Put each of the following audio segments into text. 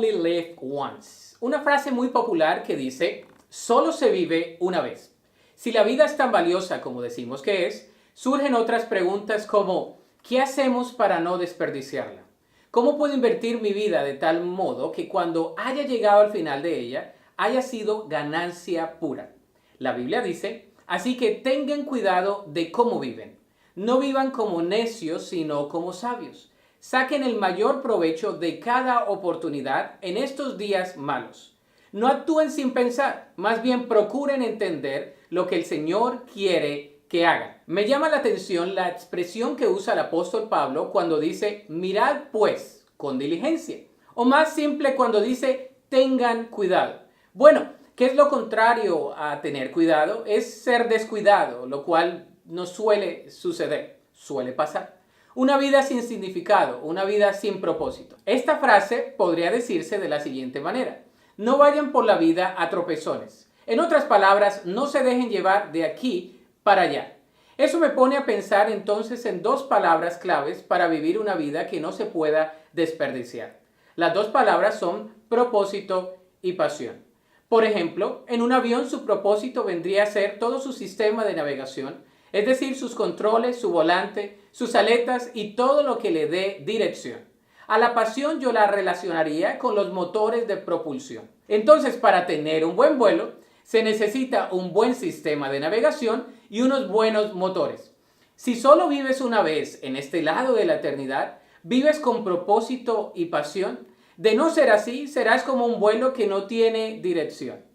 only live once. Una frase muy popular que dice, solo se vive una vez. Si la vida es tan valiosa como decimos que es, surgen otras preguntas como, ¿qué hacemos para no desperdiciarla? ¿Cómo puedo invertir mi vida de tal modo que cuando haya llegado al final de ella, haya sido ganancia pura? La Biblia dice, así que tengan cuidado de cómo viven. No vivan como necios, sino como sabios. Saquen el mayor provecho de cada oportunidad en estos días malos. No actúen sin pensar, más bien procuren entender lo que el Señor quiere que hagan. Me llama la atención la expresión que usa el apóstol Pablo cuando dice, mirad pues con diligencia. O más simple cuando dice, tengan cuidado. Bueno, ¿qué es lo contrario a tener cuidado? Es ser descuidado, lo cual no suele suceder, suele pasar. Una vida sin significado, una vida sin propósito. Esta frase podría decirse de la siguiente manera. No vayan por la vida a tropezones. En otras palabras, no se dejen llevar de aquí para allá. Eso me pone a pensar entonces en dos palabras claves para vivir una vida que no se pueda desperdiciar. Las dos palabras son propósito y pasión. Por ejemplo, en un avión su propósito vendría a ser todo su sistema de navegación, es decir, sus controles, su volante, sus aletas y todo lo que le dé dirección. A la pasión yo la relacionaría con los motores de propulsión. Entonces, para tener un buen vuelo, se necesita un buen sistema de navegación y unos buenos motores. Si solo vives una vez en este lado de la eternidad, vives con propósito y pasión. De no ser así, serás como un vuelo que no tiene dirección.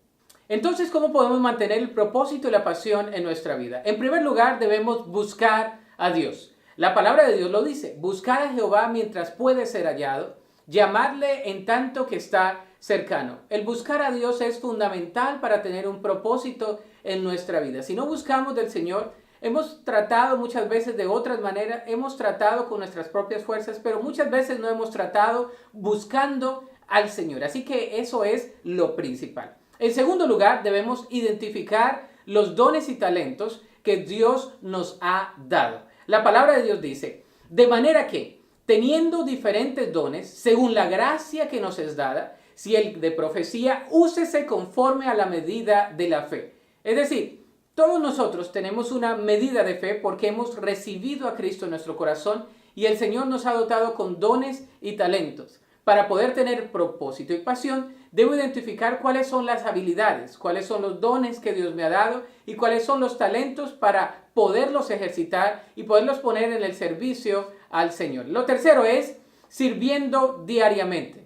Entonces, ¿cómo podemos mantener el propósito y la pasión en nuestra vida? En primer lugar, debemos buscar a Dios. La palabra de Dios lo dice, buscar a Jehová mientras puede ser hallado, llamarle en tanto que está cercano. El buscar a Dios es fundamental para tener un propósito en nuestra vida. Si no buscamos del Señor, hemos tratado muchas veces de otras maneras, hemos tratado con nuestras propias fuerzas, pero muchas veces no hemos tratado buscando al Señor. Así que eso es lo principal. En segundo lugar, debemos identificar los dones y talentos que Dios nos ha dado. La palabra de Dios dice, de manera que, teniendo diferentes dones, según la gracia que nos es dada, si el de profecía, úsese conforme a la medida de la fe. Es decir, todos nosotros tenemos una medida de fe porque hemos recibido a Cristo en nuestro corazón y el Señor nos ha dotado con dones y talentos. Para poder tener propósito y pasión, debo identificar cuáles son las habilidades, cuáles son los dones que Dios me ha dado y cuáles son los talentos para poderlos ejercitar y poderlos poner en el servicio al Señor. Lo tercero es sirviendo diariamente.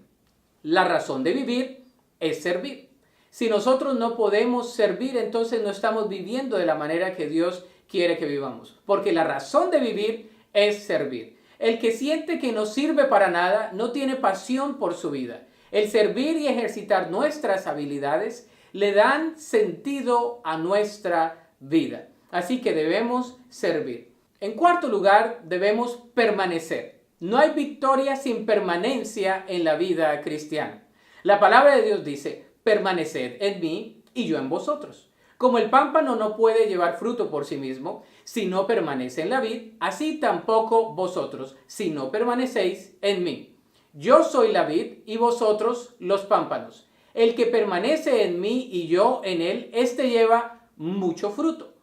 La razón de vivir es servir. Si nosotros no podemos servir, entonces no estamos viviendo de la manera que Dios quiere que vivamos. Porque la razón de vivir es servir. El que siente que no sirve para nada no tiene pasión por su vida. El servir y ejercitar nuestras habilidades le dan sentido a nuestra vida. Así que debemos servir. En cuarto lugar, debemos permanecer. No hay victoria sin permanencia en la vida cristiana. La palabra de Dios dice, permaneced en mí y yo en vosotros. Como el pámpano no puede llevar fruto por sí mismo si no permanece en la vid, así tampoco vosotros si no permanecéis en mí. Yo soy la vid y vosotros los pámpanos. El que permanece en mí y yo en él, éste lleva mucho fruto.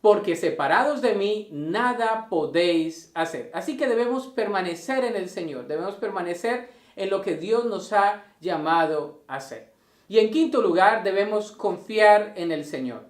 Porque separados de mí nada podéis hacer. Así que debemos permanecer en el Señor, debemos permanecer en lo que Dios nos ha llamado a hacer. Y en quinto lugar, debemos confiar en el Señor.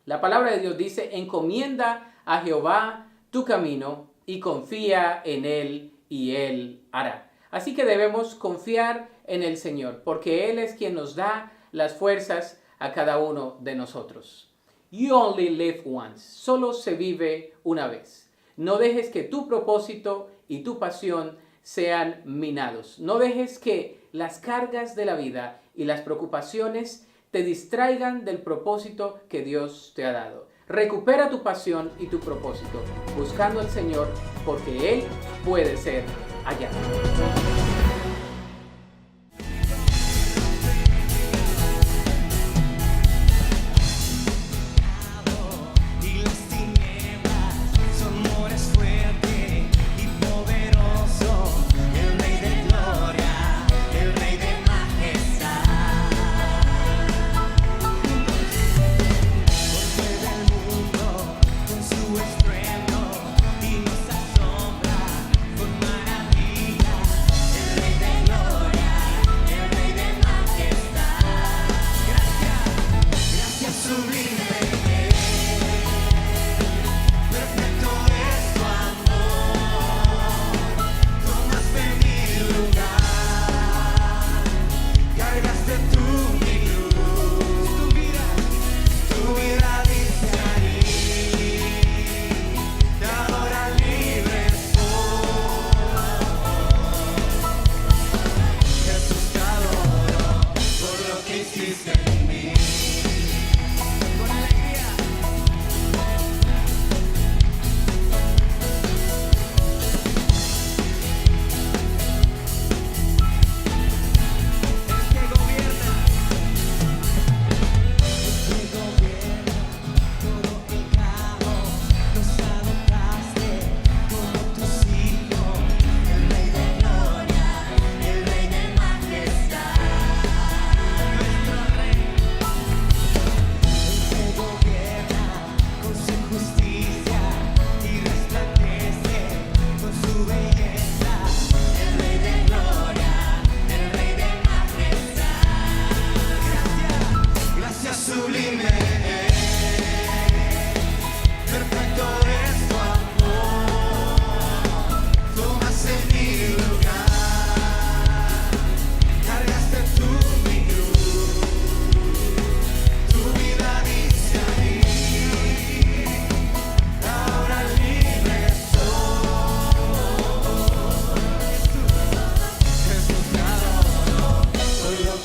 La palabra de Dios dice, encomienda a Jehová tu camino y confía en Él y Él hará. Así que debemos confiar en el Señor, porque Él es quien nos da las fuerzas a cada uno de nosotros. You only live once. Solo se vive una vez. No dejes que tu propósito y tu pasión sean minados. No dejes que las cargas de la vida y las preocupaciones te distraigan del propósito que Dios te ha dado. Recupera tu pasión y tu propósito, buscando al Señor, porque Él puede ser hallado.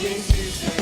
que hiciste.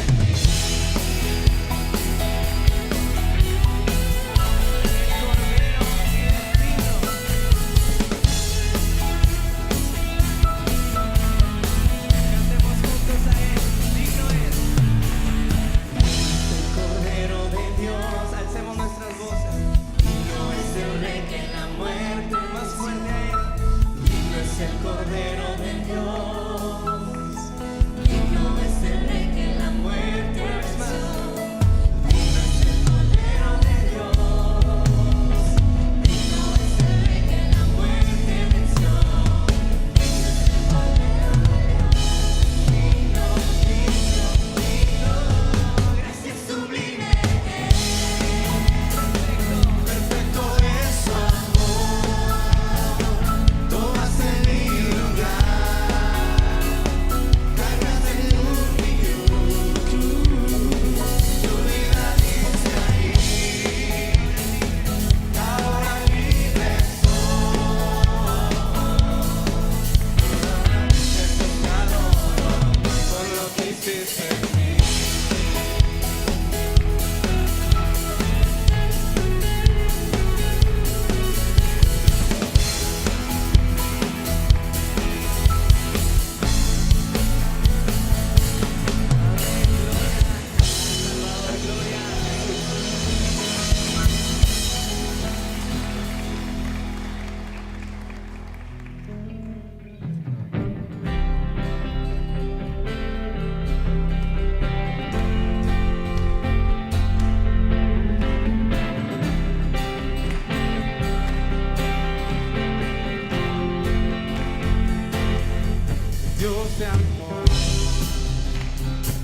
Dios de amor,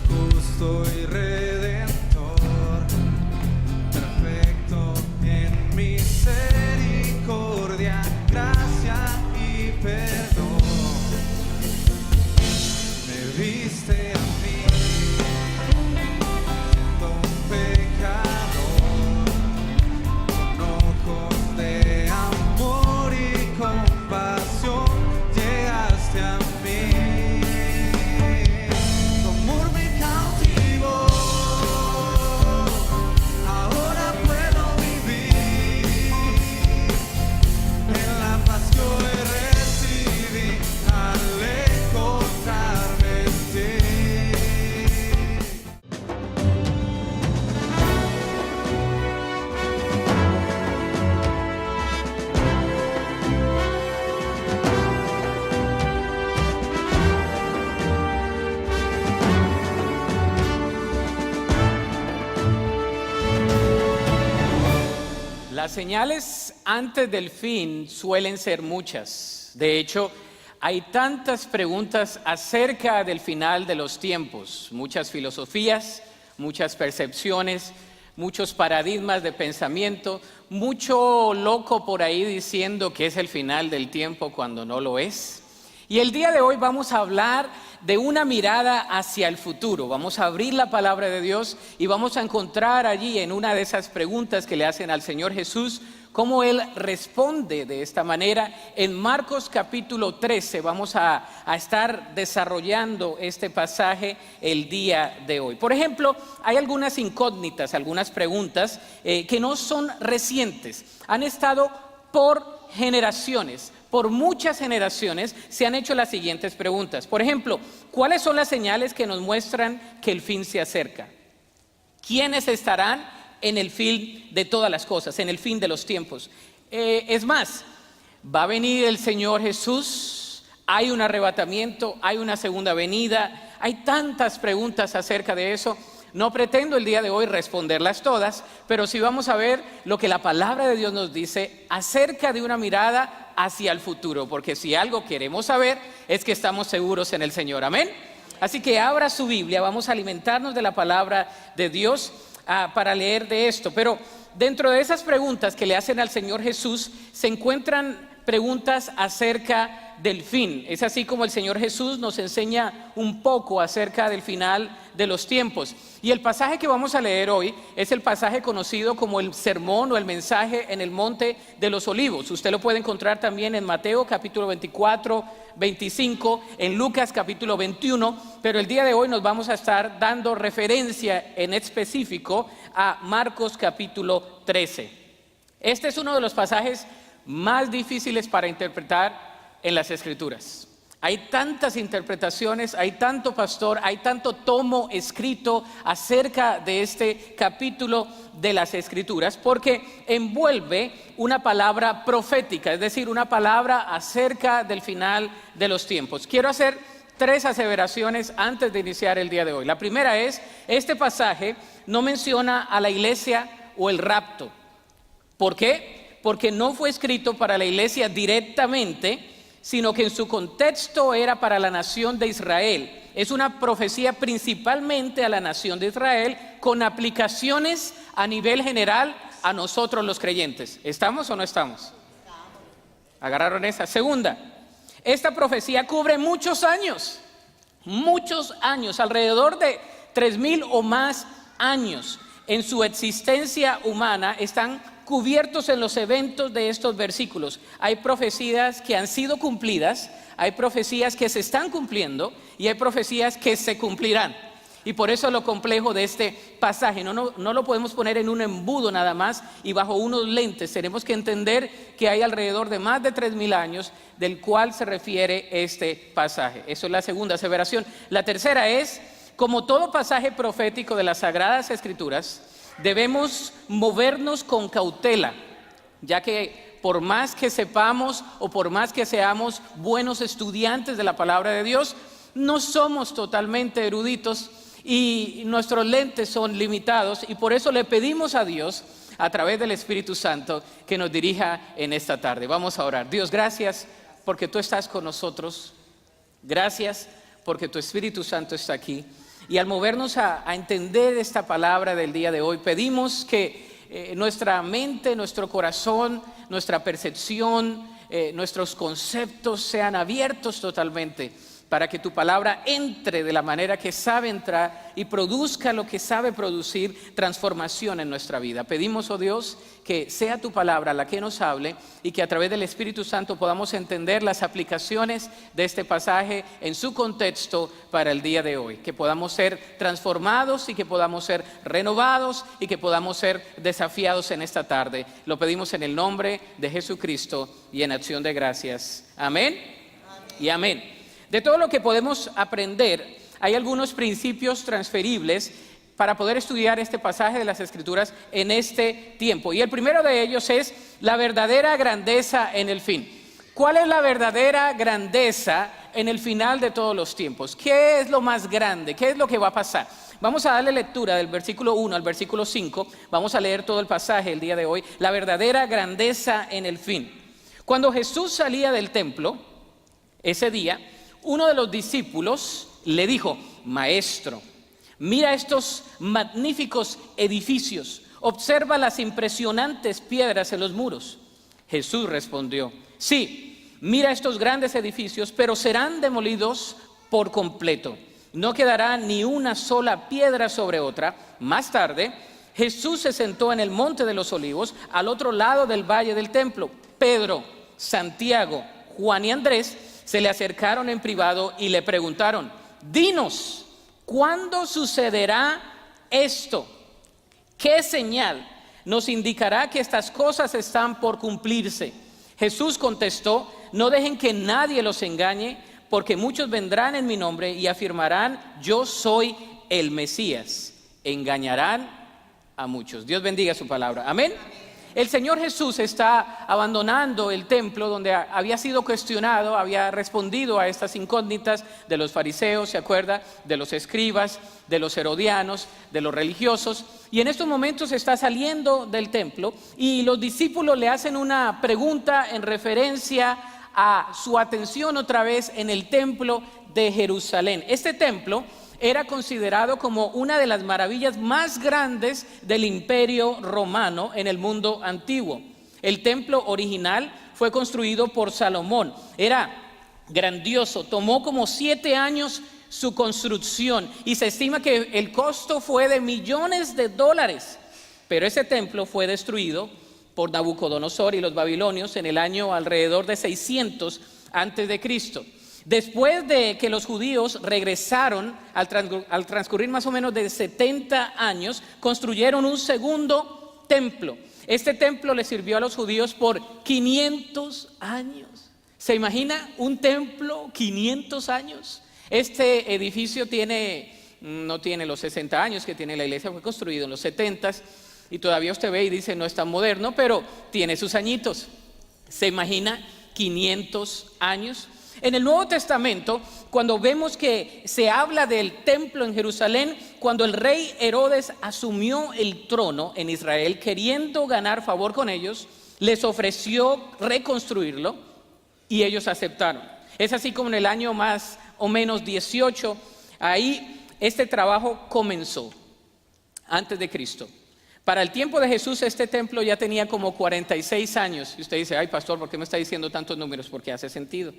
justo y redentor, perfecto en misericordia, gracia y perdón. Me viste a mí, siendo un pecador, con ojos de amor y compasión, llegaste a mí. Las señales antes del fin suelen ser muchas. De hecho, hay tantas preguntas acerca del final de los tiempos, muchas filosofías, muchas percepciones, muchos paradigmas de pensamiento, mucho loco por ahí diciendo que es el final del tiempo cuando no lo es. Y el día de hoy vamos a hablar de una mirada hacia el futuro. Vamos a abrir la palabra de Dios y vamos a encontrar allí en una de esas preguntas que le hacen al Señor Jesús, cómo Él responde de esta manera. En Marcos capítulo 13 vamos a estar desarrollando este pasaje el día de hoy. Por ejemplo, hay algunas incógnitas, algunas preguntas que no son recientes. Han estado por generaciones. Por muchas generaciones se han hecho las siguientes preguntas. Por ejemplo, ¿cuáles son las señales que nos muestran que el fin se acerca? ¿Quiénes estarán en el fin de todas las cosas, en el fin de los tiempos? Es más, ¿va a venir el Señor Jesús? ¿Hay un arrebatamiento? ¿Hay una segunda venida? Hay tantas preguntas acerca de eso. No pretendo el día de hoy responderlas todas, pero sí vamos a ver lo que la palabra de Dios nos dice acerca de una mirada hacia el futuro, porque si algo queremos saber es que estamos seguros en el Señor, amén. Así que abra su Biblia, vamos a alimentarnos de la palabra de Dios para leer de esto. Pero dentro de esas preguntas que le hacen al Señor Jesús se encuentran preguntas acerca del fin. Es así como el Señor Jesús nos enseña un poco acerca del final de los tiempos. Y el pasaje que vamos a leer hoy es el pasaje conocido como el sermón o el mensaje en el Monte de los Olivos. Usted lo puede encontrar también en Mateo capítulo 24, 25, en Lucas capítulo 21, pero el día de hoy nos vamos a estar dando referencia en específico a Marcos capítulo 13. Este es uno de los pasajes más difíciles para interpretar en las Escrituras. Hay tantas interpretaciones, hay tanto pastor, hay tanto tomo escrito acerca de este capítulo de las Escrituras, porque envuelve una palabra profética, es decir, una palabra acerca del final de los tiempos. Quiero hacer 3 aseveraciones antes de iniciar el día de hoy. La primera es, este pasaje no menciona a la iglesia o el rapto. ¿Por qué? Porque no fue escrito para la iglesia directamente, sino que en su contexto era para la nación de Israel. Es una profecía principalmente a la nación de Israel, con aplicaciones a nivel general a nosotros los creyentes. ¿Estamos o no estamos? ¿Agarraron esa? Segunda, esta profecía cubre muchos años, alrededor de 3,000 o más años en su existencia humana están cubiertos en los eventos de estos versículos. Hay profecías que han sido cumplidas, hay profecías que se están cumpliendo y hay profecías que se cumplirán. Y por eso lo complejo de este pasaje, no lo podemos poner en un embudo nada más y bajo unos lentes. Tenemos que entender que hay alrededor de más de 3,000 años del cual se refiere este pasaje. Eso es la segunda aseveración. La tercera es, como todo pasaje profético de las Sagradas Escrituras, debemos movernos con cautela, ya que por más que sepamos o por más que seamos buenos estudiantes de la palabra de Dios, no somos totalmente eruditos y nuestros lentes son limitados, y por eso le pedimos a Dios a través del Espíritu Santo que nos dirija en esta tarde. Vamos a orar. Dios, gracias porque tú estás con nosotros, gracias porque tu Espíritu Santo está aquí. Y al movernos a entender esta palabra del día de hoy, pedimos que nuestra mente, nuestro corazón, nuestra percepción, nuestros conceptos sean abiertos totalmente para que tu palabra entre de la manera que sabe entrar y produzca lo que sabe producir, transformación en nuestra vida. Pedimos, oh Dios, que sea tu palabra la que nos hable y que a través del Espíritu Santo podamos entender las aplicaciones de este pasaje en su contexto para el día de hoy. Que podamos ser transformados y que podamos ser renovados y que podamos ser desafiados en esta tarde. Lo pedimos en el nombre de Jesucristo y en acción de gracias. Amén y amén. De todo lo que podemos aprender, hay algunos principios transferibles para poder estudiar este pasaje de las Escrituras en este tiempo. Y el primero de ellos es la verdadera grandeza en el fin. ¿Cuál es la verdadera grandeza en el final de todos los tiempos? ¿Qué es lo más grande? ¿Qué es lo que va a pasar? Vamos a darle lectura del versículo 1 al versículo 5. Vamos a leer todo el pasaje el día de hoy. La verdadera grandeza en el fin. Cuando Jesús salía del templo, ese día, uno de los discípulos le dijo: Maestro, mira estos magníficos edificios, observa las impresionantes piedras en los muros. Jesús respondió: Sí, mira estos grandes edificios, pero serán demolidos por completo. No quedará ni una sola piedra sobre otra. Más tarde, Jesús se sentó en el Monte de los Olivos, al otro lado del valle del templo. Pedro, Santiago, Juan y Andrés se le acercaron en privado y le preguntaron: Dinos, ¿cuándo sucederá esto? ¿Qué señal nos indicará que estas cosas están por cumplirse? Jesús contestó: No dejen que nadie los engañe, porque muchos vendrán en mi nombre y afirmarán: Yo soy el Mesías. Engañarán a muchos. Dios bendiga su palabra. Amén. El Señor Jesús está abandonando el templo donde había sido cuestionado, había respondido a estas incógnitas de los fariseos, ¿se acuerda? De los escribas, de los herodianos, de los religiosos. Y en estos momentos está saliendo del templo y los discípulos le hacen una pregunta en referencia a su atención otra vez en el templo de Jerusalén. Este templo era considerado como una de las maravillas más grandes del imperio romano en el mundo antiguo. El templo original fue construido por Salomón. Era grandioso, tomó como 7 años su construcción y se estima que el costo fue de millones de dólares. Pero ese templo fue destruido por Nabucodonosor y los babilonios en el año alrededor de 600 antes de Cristo. Después de que los judíos regresaron, al transcurrir más o menos de 70 años, construyeron un segundo templo. Este templo le sirvió a los judíos por 500 años. ¿Se imagina un templo 500 años? Este edificio no tiene los 60 años que tiene la iglesia, fue construido en los 70s y todavía usted ve y dice no es tan moderno, pero tiene sus añitos. ¿Se imagina 500 años? En el Nuevo Testamento, cuando vemos que se habla del templo en Jerusalén, cuando el rey Herodes asumió el trono en Israel, queriendo ganar favor con ellos, les ofreció reconstruirlo y ellos aceptaron. Es así como en el año más o menos 18, ahí este trabajo comenzó, antes de Cristo. Para el tiempo de Jesús este templo ya tenía como 46 años. Y usted dice, ay pastor, ¿por qué me está diciendo tantos números? Porque hace sentido.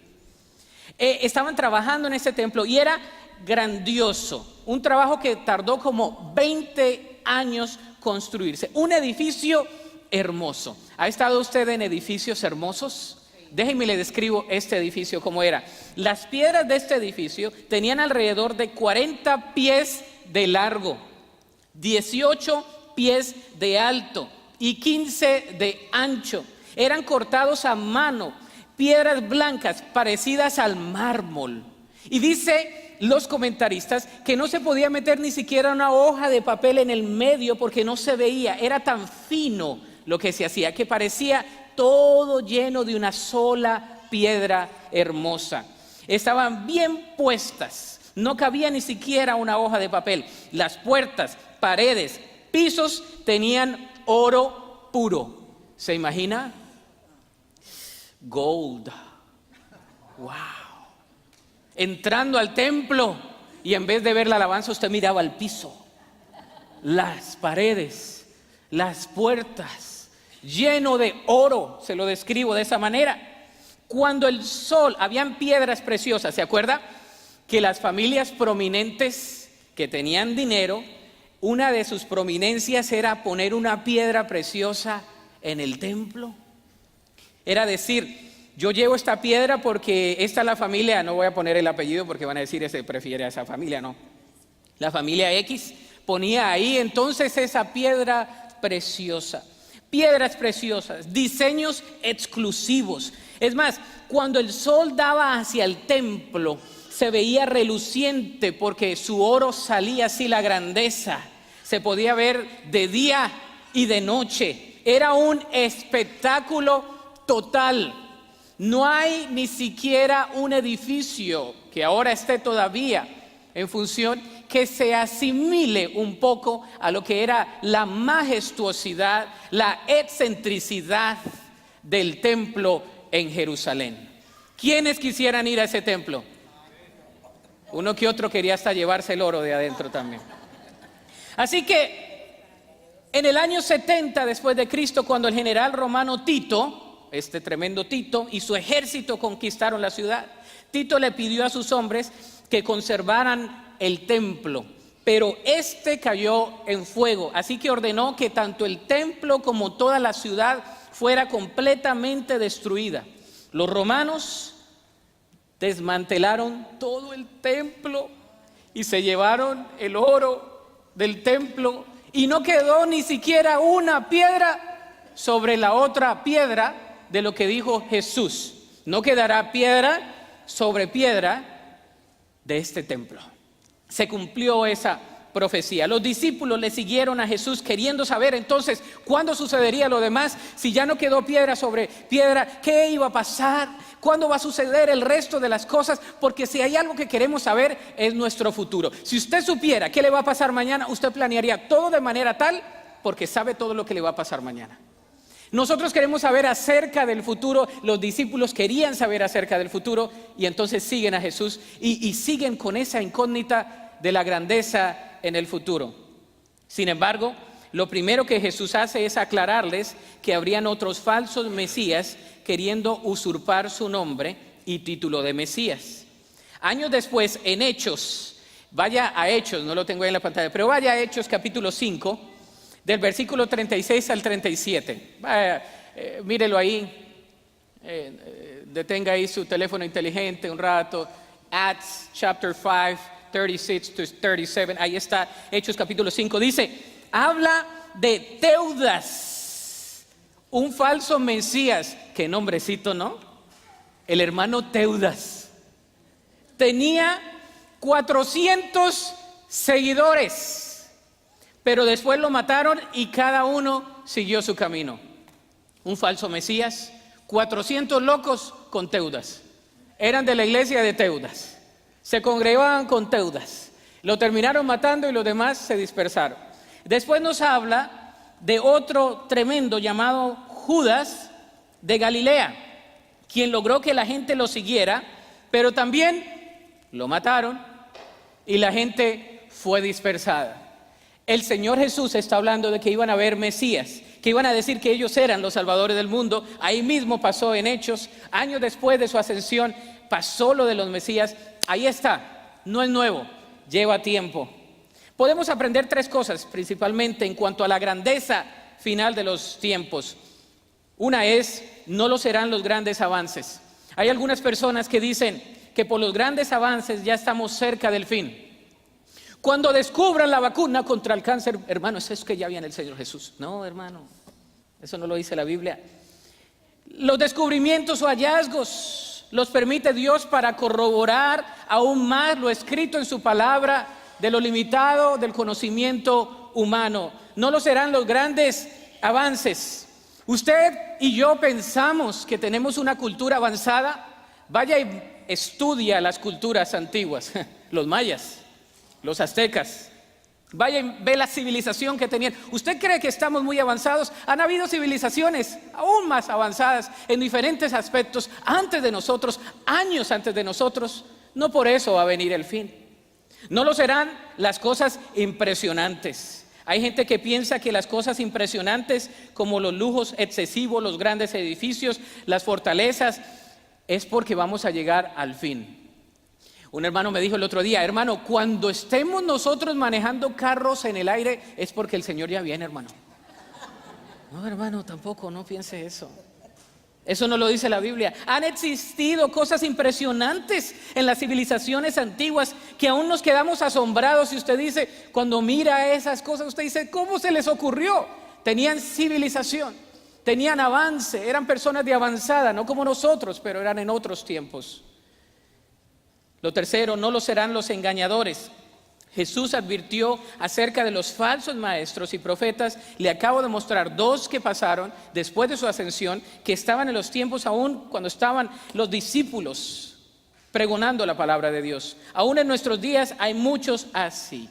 Estaban trabajando en este templo y era grandioso. Un trabajo que tardó como 20 años construirse. Un edificio hermoso. ¿Ha estado usted en edificios hermosos? Déjenme le describo este edificio como era. Las piedras de este edificio tenían alrededor de 40 pies de largo, 18 pies de alto y 15 de ancho. Eran cortados a mano, piedras blancas parecidas al mármol. Y dice los comentaristas que no se podía meter ni siquiera una hoja de papel en el medio porque no se veía. Era tan fino lo que se hacía que parecía todo lleno de una sola piedra hermosa. Estaban bien puestas, no cabía ni siquiera una hoja de papel. Las puertas, paredes, pisos tenían oro puro. ¿Se imagina? Gold. Wow. Entrando al templo y en vez de ver la alabanza usted miraba al piso, las paredes, las puertas, lleno de oro. Se lo describo de esa manera. Cuando el sol, habían piedras preciosas. ¿Se acuerda? Que las familias prominentes que tenían dinero, una de sus prominencias era poner una piedra preciosa en el templo. Era decir, yo llevo esta piedra porque esta es la familia, no voy a poner el apellido porque van a decir ese prefiere a esa familia, no. La familia X ponía ahí entonces esa piedra preciosa. Piedras preciosas, diseños exclusivos. Es más, cuando el sol daba hacia el templo, se veía reluciente porque su oro salía así, la grandeza. Se podía ver de día y de noche. Era un espectáculo total. No hay ni siquiera un edificio que ahora esté todavía en función que se asimile un poco a lo que era la majestuosidad, la excentricidad del templo en Jerusalén. ¿Quiénes quisieran ir a ese templo? Uno que otro quería hasta llevarse el oro de adentro también. Así que en el año 70 después de Cristo, cuando el general romano Tito, este tremendo Tito, y su ejército conquistaron la ciudad, Tito le pidió a sus hombres que conservaran el templo, pero este cayó en fuego, así que ordenó que tanto el templo como toda la ciudad fuera completamente destruida. Los romanos desmantelaron todo el templo y se llevaron el oro del templo y no quedó ni siquiera una piedra sobre la otra piedra de lo que dijo Jesús. No quedará piedra sobre piedra de este templo. Se cumplió esa profecía. Los discípulos le siguieron a Jesús queriendo saber entonces cuándo sucedería lo demás. Si ya no quedó piedra sobre piedra, ¿qué iba a pasar? ¿Cuándo va a suceder el resto de las cosas? Porque si hay algo que queremos saber es nuestro futuro. Si usted supiera qué le va a pasar mañana, usted planearía todo de manera tal porque sabe todo lo que le va a pasar mañana. Nosotros queremos saber acerca del futuro, los discípulos querían saber acerca del futuro y entonces siguen a Jesús y siguen con esa incógnita de la grandeza en el futuro. Sin embargo, lo primero que Jesús hace es aclararles que habrían otros falsos mesías queriendo usurpar su nombre y título de Mesías. Años después, en Hechos, vaya a Hechos, no lo tengo ahí en la pantalla, pero vaya a Hechos capítulo 5, del versículo 36 al 37. Vaya, mírelo ahí, detenga ahí su teléfono inteligente un rato. Acts chapter 5, 36 to 37, ahí está, Hechos capítulo 5, dice, habla de Teudas, un falso Mesías, qué nombrecito, ¿no? El hermano Teudas. Tenía 400 seguidores, pero después lo mataron y cada uno siguió su camino. Un falso Mesías, 400 locos con Teudas. Eran de la iglesia de Teudas. Se congregaban con Teudas. Lo terminaron matando y los demás se dispersaron. Después nos habla de otro tremendo llamado Judas de Galilea, quien logró que la gente lo siguiera, pero también lo mataron y la gente fue dispersada. El Señor Jesús está hablando de que iban a haber Mesías, que iban a decir que ellos eran los salvadores del mundo. Ahí mismo pasó en Hechos, años después de su ascensión, pasó lo de los Mesías. Ahí está, no es nuevo, lleva tiempo. Podemos aprender tres cosas principalmente en cuanto a la grandeza final de los tiempos. Una es, no lo serán los grandes avances. Hay algunas personas que dicen que por los grandes avances ya estamos cerca del fin. Cuando descubran la vacuna contra el cáncer, hermano, eso es que ya viene el Señor Jesús. No, hermano, eso no lo dice la Biblia. Los descubrimientos o hallazgos los permite Dios para corroborar aún más lo escrito en su palabra de lo limitado del conocimiento humano. No lo serán los grandes avances. Usted y yo pensamos que tenemos una cultura avanzada. Vaya y estudia las culturas antiguas, los mayas, los aztecas. Vaya y ve la civilización que tenían. ¿Usted cree que estamos muy avanzados? Han habido civilizaciones aún más avanzadas en diferentes aspectos antes de nosotros, años antes de nosotros. No por eso va a venir el fin. No lo serán las cosas impresionantes. Hay gente que piensa que las cosas impresionantes como los lujos excesivos, los grandes edificios, las fortalezas, es porque vamos a llegar al fin. Un hermano me dijo el otro día, hermano, cuando estemos nosotros manejando carros en el aire es porque el Señor ya viene, hermano. No, hermano, tampoco, no piense eso. Eso no lo dice la Biblia. Han existido cosas impresionantes en las civilizaciones antiguas que aún nos quedamos asombrados. Y usted dice, cuando mira esas cosas, usted dice, ¿cómo se les ocurrió? Tenían civilización, tenían avance, eran personas de avanzada, no como nosotros, pero eran en otros tiempos. Lo tercero, no lo serán los engañadores. Jesús advirtió acerca de los falsos maestros y profetas. Le acabo de mostrar dos que pasaron después de su ascensión, que estaban en los tiempos aún cuando estaban los discípulos pregonando la palabra de Dios. Aún en nuestros días hay muchos así.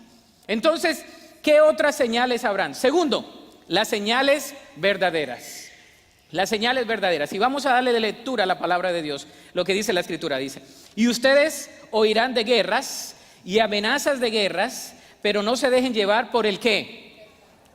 Entonces, ¿qué otras señales habrán? Segundo, las señales verdaderas. Las señales verdaderas. Y vamos a darle de lectura a la palabra de Dios. Lo que dice la Escritura, dice: y ustedes oirán de guerras y amenazas de guerras, pero no se dejen llevar por el ¿qué?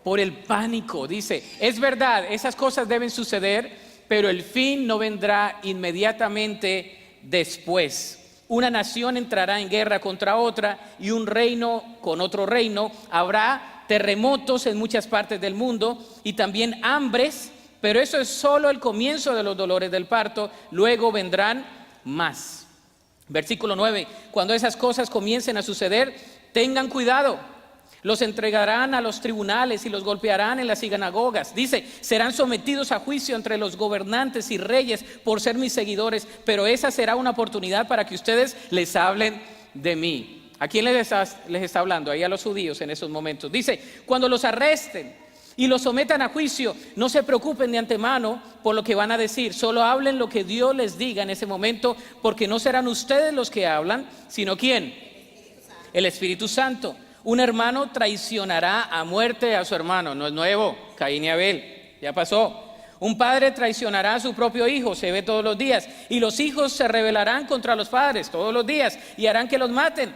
Por el pánico. Dice, es verdad, esas cosas deben suceder, pero el fin no vendrá inmediatamente después. Una nación entrará en guerra contra otra y un reino con otro reino. Habrá terremotos en muchas partes del mundo y también hambres, pero eso es solo el comienzo de los dolores del parto. Luego vendrán más. Versículo 9, cuando esas cosas comiencen a suceder, tengan cuidado. Los entregarán a los tribunales y los golpearán en las sinagogas. Dice, serán sometidos a juicio entre los gobernantes y reyes por ser mis seguidores, pero esa será una oportunidad para que ustedes les hablen de mí. ¿A quién les está hablando? Ahí a los judíos en esos momentos. Dice, cuando los arresten y los sometan a juicio, no se preocupen de antemano por lo que van a decir, solo hablen lo que Dios les diga en ese momento, porque no serán ustedes los que hablan, sino ¿quién? El Espíritu Santo. Un hermano traicionará a muerte a su hermano, no es nuevo, Caín y Abel, ya pasó. Un padre traicionará a su propio hijo, se ve todos los días, y los hijos se rebelarán contra los padres todos los días y harán que los maten.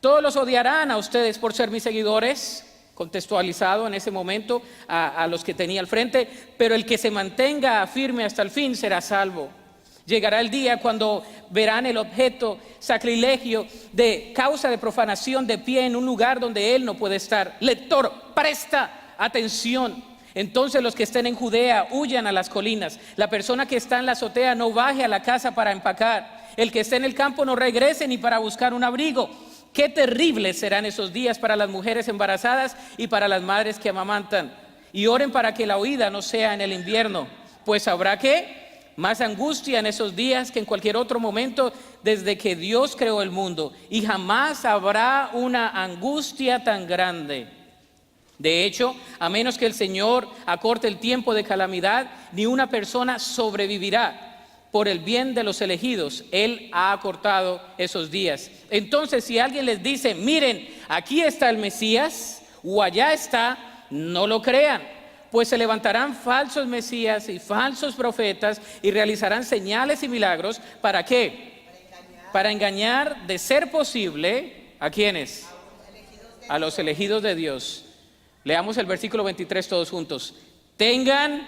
Todos los odiarán a ustedes por ser mis seguidores. contextualizado en ese momento a los que tenía al frente, pero el que se mantenga firme hasta el fin será salvo. Llegará el día cuando verán el objeto sacrilegio de causa de profanación de pie en un lugar donde él no puede estar. Lector, presta atención. Entonces los que estén en Judea huyan a las colinas. La persona que está en la azotea no baje a la casa para empacar. El que esté en el campo no regrese ni para buscar un abrigo. Qué terribles serán esos días para las mujeres embarazadas y para las madres que amamantan. Y oren para que la huida no sea en el invierno, pues habrá que más angustia en esos días que en cualquier otro momento desde que Dios creó el mundo, y jamás habrá una angustia tan grande. De hecho, a menos que el Señor acorte el tiempo de calamidad, ni una persona sobrevivirá. Por el bien de los elegidos, Él ha acortado esos días. Entonces, si alguien les dice, miren, aquí está el Mesías, o allá está, no lo crean. Pues se levantarán falsos mesías y falsos profetas y realizarán señales y milagros. ¿Para qué? Para engañar, de ser posible, ¿a quiénes? A los elegidos de Dios. Leamos el versículo 23 todos juntos. Tengan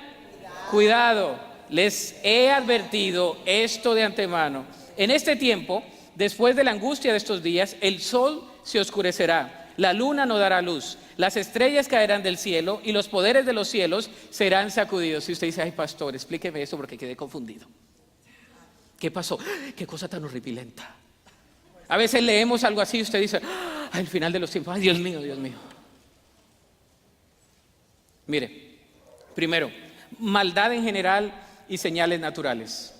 cuidado, les he advertido esto de antemano. En este tiempo, después de la angustia de estos días, el sol se oscurecerá, la luna no dará luz, las estrellas caerán del cielo y los poderes de los cielos serán sacudidos. Y usted dice, ay pastor, explíqueme eso porque quedé confundido. ¿Qué pasó? Qué cosa tan horripilenta. A veces leemos algo así y usted dice, al final de los tiempos, ay Dios mío, Dios mío. Mire, primero, maldad en general y señales naturales.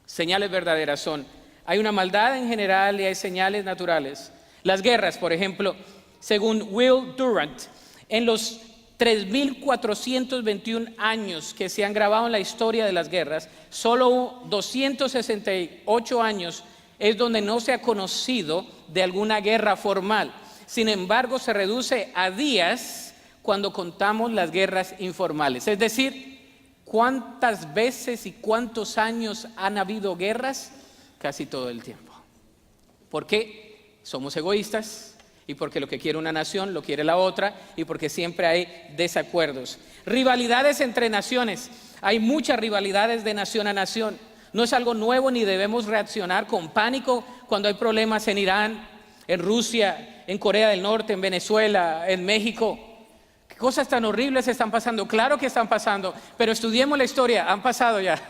Señales verdaderas son, hay una maldad en general y hay señales naturales. Las guerras, por ejemplo, según Will Durant, en los 3.421 años que se han grabado en la historia de las guerras, solo 268 años es donde no se ha conocido de alguna guerra formal. Sin embargo, se reduce a días cuando contamos las guerras informales. Es decir, ¿cuántas veces y cuántos años han habido guerras? Casi todo el tiempo. ¿Por qué? Somos egoístas. Y porque lo que quiere una nación lo quiere la otra, y porque siempre hay desacuerdos. Rivalidades entre naciones. Hay muchas rivalidades de nación a nación. No es algo nuevo ni debemos reaccionar con pánico cuando hay problemas en Irán, en Rusia, en Corea del Norte, en Venezuela, en México. ¿Qué cosas tan horribles están pasando? Claro que están pasando, pero estudiemos la historia. Han pasado ya.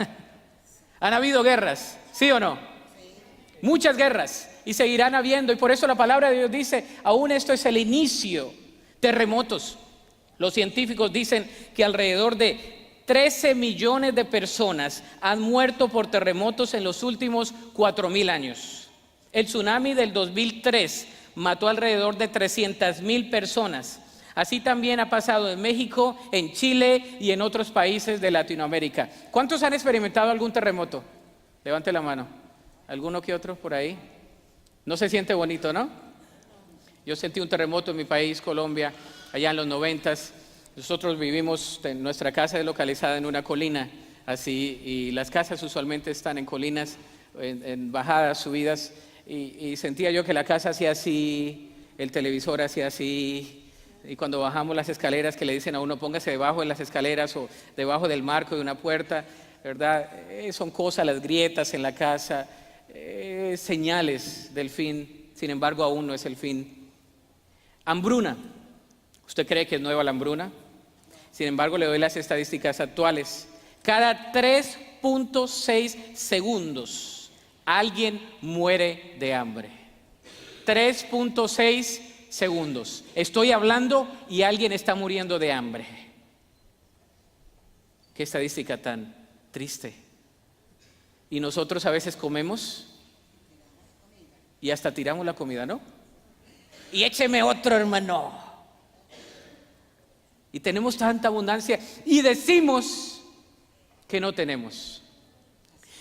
Han habido guerras, ¿sí o no? Muchas guerras. Y seguirán habiendo, y por eso la palabra de Dios dice, aún esto es el inicio. Terremotos. Los científicos dicen que alrededor de 13 millones de personas han muerto por terremotos en los últimos 4.000 años. El tsunami del 2003 mató alrededor de 300.000 personas. Así también ha pasado en México, en Chile y en otros países de Latinoamérica. ¿Cuántos han experimentado algún terremoto? Levante la mano. ¿Alguno que otro por ahí? No se siente bonito, ¿no? Yo sentí un terremoto en mi país, Colombia, allá en los 90s. Nosotros vivimos, nuestra casa es localizada en una colina, así, y las casas usualmente están en colinas, en bajadas, subidas, y sentía yo que la casa hacía así, el televisor hacía así, y cuando bajamos las escaleras que le dicen a uno, póngase debajo de las escaleras o debajo del marco de una puerta, ¿verdad? Son cosas, las grietas en la casa, señales del fin. Sin embargo, aún no es el fin. Hambruna. ¿Usted cree que es nueva la hambruna? Sin embargo, le doy las estadísticas actuales. Cada 3.6 segundos alguien muere de hambre. 3.6 segundos. Estoy hablando y alguien está muriendo de hambre. Qué estadística tan triste. Y nosotros a veces comemos y hasta tiramos la comida, ¿no? Y écheme otro, hermano. Y tenemos tanta abundancia y decimos que no tenemos.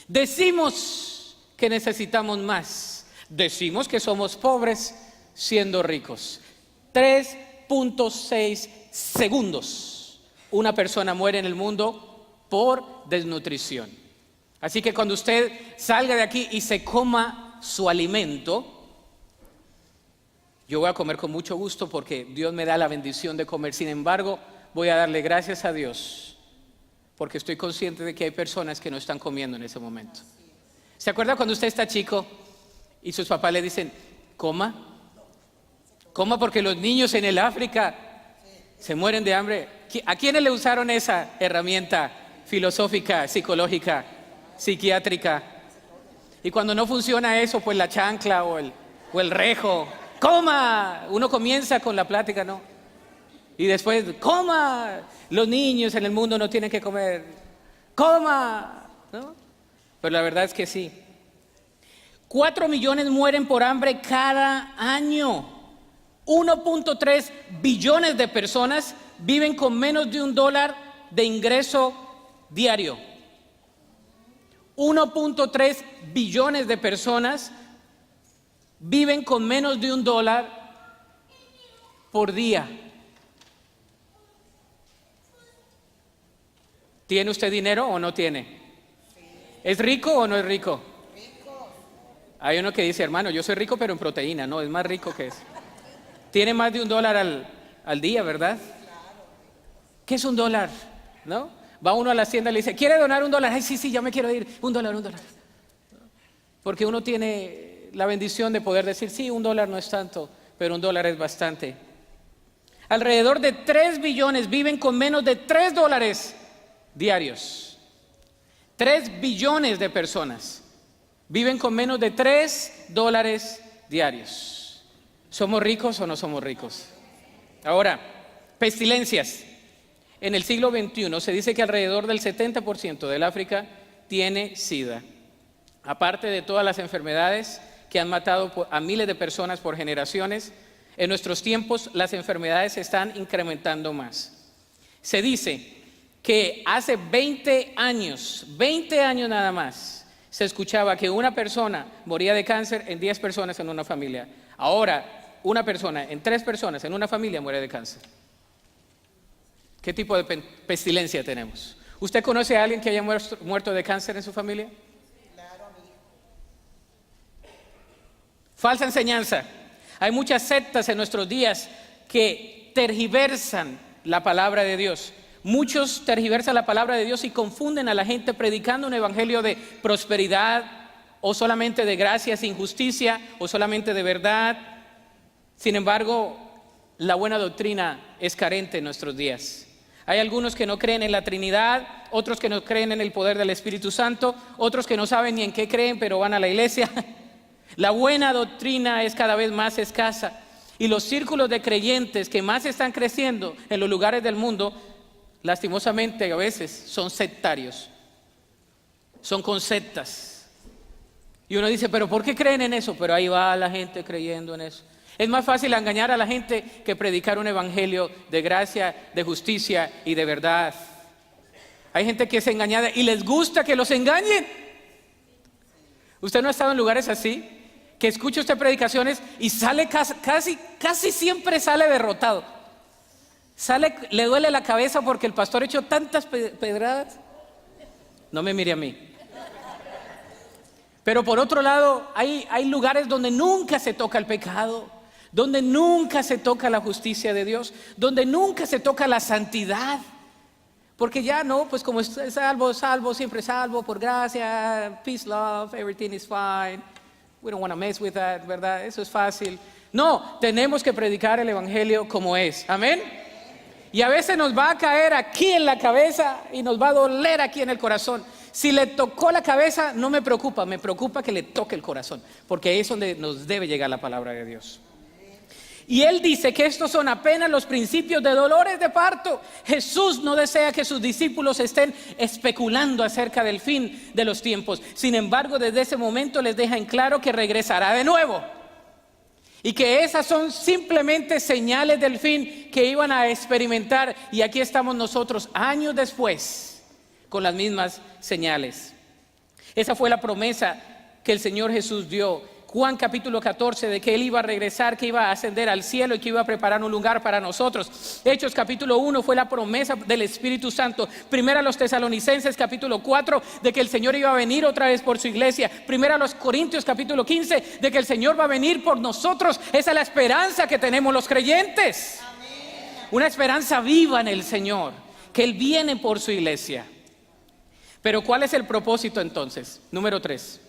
Decimos que necesitamos más. Decimos que somos pobres siendo ricos. 3.6 segundos. Una persona muere en el mundo por desnutrición. Así que cuando usted salga de aquí y se coma su alimento, Yo voy a comer con mucho gusto porque Dios me da la bendición de comer. Sin embargo, voy a darle gracias a Dios porque estoy consciente de que hay personas que no están comiendo en ese momento. ¿Se acuerda cuando usted está chico y sus papás le dicen, coma? Coma porque los niños en el África se mueren de hambre. ¿A quiénes le usaron esa herramienta filosófica, psicológica, psiquiátrica? Y cuando no funciona eso, pues la chancla o el rejo. ¡Coma! Uno comienza con la plática, ¿no? Y después, ¡coma! Los niños en el mundo no tienen que comer. ¡Coma! ¿No? Pero la verdad es que sí. 4 millones mueren por hambre cada año. 1.3 billones de personas viven con menos de $1 de ingreso diario. 1.3 billones de personas viven con menos de $1 por día. ¿Tiene usted dinero o no tiene? ¿Es rico o no es rico? Hay uno que dice, hermano, yo soy rico pero en proteína. No, es más rico que eso. Tiene más de $1 al día, ¿verdad? ¿Qué es $1? ¿No? Va uno a la hacienda y le dice, ¿quiere donar $1? Ay, sí, ya me quiero ir. $1. Porque uno tiene la bendición de poder decir, sí, $1 no es tanto, pero $1 es bastante. Alrededor de 3 billones viven con menos de $3 diarios. 3 billones de personas viven con menos de $3 diarios. ¿Somos ricos o no somos ricos? Ahora, pestilencias. En el siglo XXI se dice que alrededor del 70% del África tiene SIDA. Aparte de todas las enfermedades que han matado a miles de personas por generaciones, en nuestros tiempos las enfermedades se están incrementando más. Se dice que hace 20 años nada más, se escuchaba que una persona moría de cáncer en 10 personas en una familia. Ahora, una persona en 3 personas en una familia muere de cáncer. ¿Qué tipo de pestilencia tenemos? ¿Usted conoce a alguien que haya muerto de cáncer en su familia? Claro, amigo. Falsa enseñanza. Hay muchas sectas en nuestros días que tergiversan la palabra de Dios. Muchos tergiversan la palabra de Dios y confunden a la gente predicando un evangelio de prosperidad o solamente de gracia sin justicia o solamente de verdad. Sin embargo, la buena doctrina es carente en nuestros días. Hay algunos que no creen en la Trinidad, otros que no creen en el poder del Espíritu Santo, otros que no saben ni en qué creen, pero van a la iglesia. La buena doctrina es cada vez más escasa y los círculos de creyentes que más están creciendo en los lugares del mundo, lastimosamente a veces son sectarios, son con sectas. Y uno dice, pero ¿por qué creen en eso? Pero ahí va la gente creyendo en eso. Es más fácil engañar a la gente que predicar un evangelio de gracia, de justicia y de verdad. Hay gente que es engañada y les gusta que los engañen. ¿Usted no ha estado en lugares así? Que escucha usted predicaciones y sale casi siempre sale derrotado. Le duele la cabeza porque el pastor ha hecho tantas pedradas. No me mire a mí. Pero por otro lado, hay lugares donde nunca se toca el pecado, donde nunca se toca la justicia de Dios, donde nunca se toca la santidad. Porque ya no, pues como es salvo, siempre salvo, por gracia, peace, love, everything is fine. We don't want to mess with that, ¿verdad? Eso es fácil. No, tenemos que predicar el evangelio como es. Amén. Y a veces nos va a caer aquí en la cabeza y nos va a doler aquí en el corazón. Si le tocó la cabeza, no me preocupa que le toque el corazón, porque ahí es donde nos debe llegar la palabra de Dios. Y él dice que estos son apenas los principios de dolores de parto. Jesús no desea que sus discípulos estén especulando acerca del fin de los tiempos. Sin embargo, desde ese momento les deja en claro que regresará de nuevo. Y que esas son simplemente señales del fin que iban a experimentar. Y aquí estamos nosotros años después con las mismas señales. Esa fue la promesa que el Señor Jesús dio Juan capítulo 14, de que Él iba a regresar, que iba a ascender al cielo y que iba a preparar un lugar para nosotros. Hechos capítulo 1 fue la promesa del Espíritu Santo. Primero a los Tesalonicenses capítulo 4, de que el Señor iba a venir otra vez por su iglesia. Primero a los Corintios capítulo 15, de que el Señor va a venir por nosotros. Esa es la esperanza que tenemos los creyentes. Una esperanza viva en el Señor, que Él viene por su iglesia. Pero ¿cuál es el propósito entonces? Número 3.